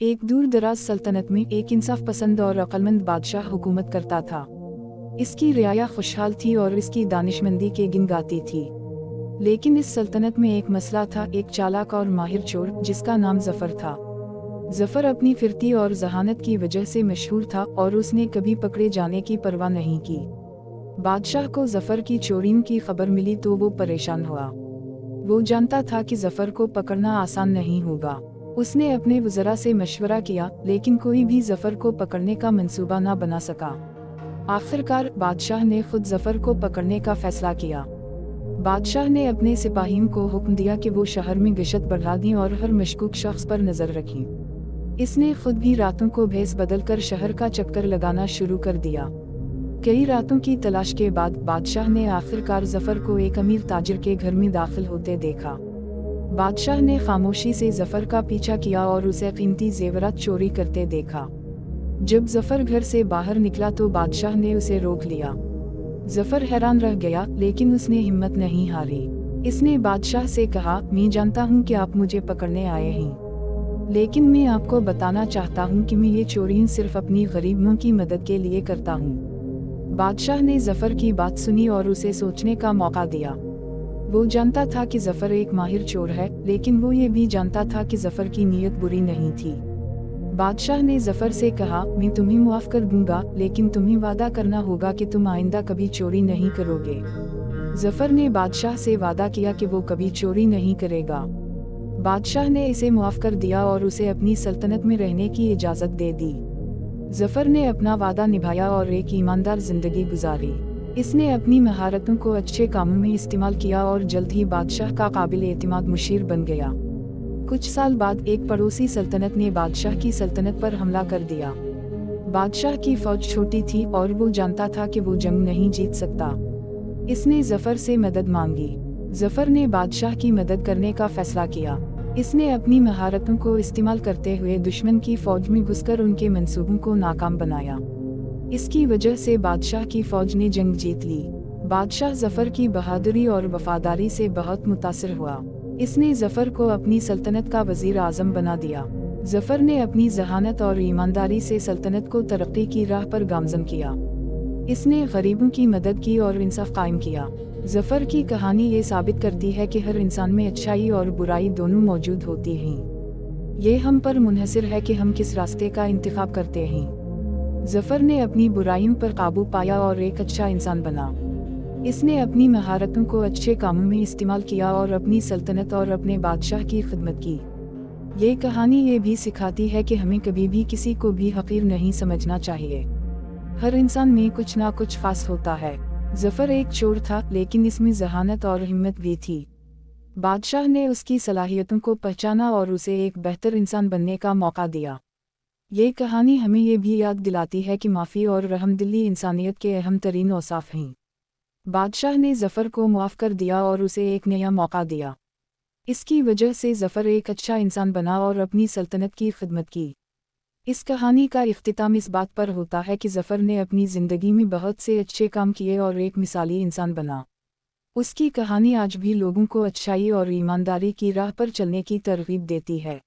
एक दूर दराज सल्तनत में एक इंसाफ पसंद और अक्लमंद बादशाह हुकूमत करता था। इसकी रियाया खुशहाल थी और इसकी दानिशमंदी के गिन गाती थी। लेकिन इस सल्तनत में एक मसला था, एक चालाक और माहिर चोर जिसका नाम जफर था। जफर अपनी फिरती और जहानत की वजह से मशहूर था और उसने कभी पकड़े जाने की परवाह नहीं की। बादशाह को जफर की चोरी की खबर मिली तो वो परेशान हुआ। वो जानता था कि जफर को पकड़ना आसान नहीं होगा। उसने अपने वज़रा से मशवरा किया, लेकिन कोई भी जफर को पकड़ने का मंसूबा न बना सका। आखिरकार बादशाह ने खुद जफर को पकड़ने का फैसला किया। बादशाह ने अपने सिपाहियों को हुक्म दिया कि वो शहर में गश्त बढ़ा दें और हर मशकूक शख्स पर नजर रखें। इसने खुद भी रातों को भेस बदलकर शहर का चक्कर लगाना शुरू कर दिया। कई रातों की तलाश के बाद बादशाह ने आखिरकार जफर को एक अमीर ताजिर के घर में दाखिल होते देखा। बादशाह ने खामोशी से जफर का पीछा किया और उसे कीमती जेवरात चोरी करते देखा। जब जफर घर से बाहर निकला तो बादशाह ने उसे रोक लिया। जफर हैरान रह गया, लेकिन उसने हिम्मत नहीं हारी। इसने बादशाह से कहा, मैं जानता हूँ कि आप मुझे पकड़ने आए हैं, लेकिन मैं आपको बताना चाहता हूँ कि मैं ये चोरी सिर्फ अपनी गरीबों की मदद के लिए करता हूँ। बादशाह ने जफर की बात सुनी और उसे सोचने का मौका दिया। वो जानता था कि जफर एक माहिर चोर है, लेकिन वो ये भी जानता था कि जफर की नीयत बुरी नहीं थी। बादशाह ने जफर से कहा, मैं तुम्हें मुआफ कर दूंगा, लेकिन तुम्हें वादा करना होगा कि तुम आइंदा कभी चोरी नहीं करोगे। जफर ने बादशाह से वादा किया कि वो कभी चोरी नहीं करेगा। बादशाह ने इसे मुआफ कर दिया और उसे अपनी सल्तनत में रहने की इजाज़त दे दी। जफर ने अपना वादा निभाया और एक ईमानदार जिंदगी गुजारी। इसने अपनी महारतों को अच्छे कामों में इस्तेमाल किया और जल्द ही बादशाह का काबिल एतिमाद मुशीर बन गया। कुछ साल बाद एक पड़ोसी सल्तनत ने बादशाह की सल्तनत पर हमला कर दिया। बादशाह की फौज छोटी थी और वो जानता था कि वो जंग नहीं जीत सकता। इसने जफर से मदद मांगी। जफर ने बादशाह की मदद करने का फैसला किया। इसने अपनी महारतों को इस्तेमाल करते हुए दुश्मन की फौज में घुसकर उनके मंसूबों को नाकाम बनाया। इसकी वजह से बादशाह की फौज ने जंग जीत ली। बादशाह जफर की बहादुरी और वफादारी से बहुत मुतासिर हुआ। इसने जफर को अपनी सल्तनत का वजीर आजम बना दिया। जफर ने अपनी जहानत और ईमानदारी से सल्तनत को तरक्की की राह पर गामजन किया। इसने गरीबों की मदद की और इंसाफ कायम किया। जफर की कहानी ये साबित करती है कि हर इंसान में अच्छाई और बुराई दोनों मौजूद होती हैं। ये हम पर मुनहसिर है कि हम किस रास्ते का इंतखाब करते हैं। जफर ने अपनी बुराइयों पर काबू पाया और एक अच्छा इंसान बना। इसने अपनी महारतों को अच्छे कामों में इस्तेमाल किया और अपनी सल्तनत और अपने बादशाह की खिदमत की। ये कहानी ये भी सिखाती है कि हमें कभी भी किसी को भी हकीर नहीं समझना चाहिए। हर इंसान में कुछ ना कुछ खास होता है। जफर एक चोर था, लेकिन इसमें जहानत और हिम्मत भी थी। बादशाह ने उसकी सलाहियतों को पहचाना और उसे एक बेहतर इंसान बनने का मौका दिया। ये कहानी हमें ये भी याद दिलाती है कि माफ़ी और रहमदिली इंसानियत के अहम तरीन औसाफ हैं। बादशाह ने जफर को मुआफ़ कर दिया और उसे एक नया मौका दिया। इसकी वजह से जफर एक अच्छा इंसान बना और अपनी सल्तनत की खिदमत की। इस कहानी का इख्तिताम इस बात पर होता है कि जफर ने अपनी ज़िंदगी में बहुत से अच्छे काम किए और एक मिसाली इंसान बना। उसकी कहानी आज भी लोगों को अच्छाई और ईमानदारी की राह पर चलने की तरगीब देती है।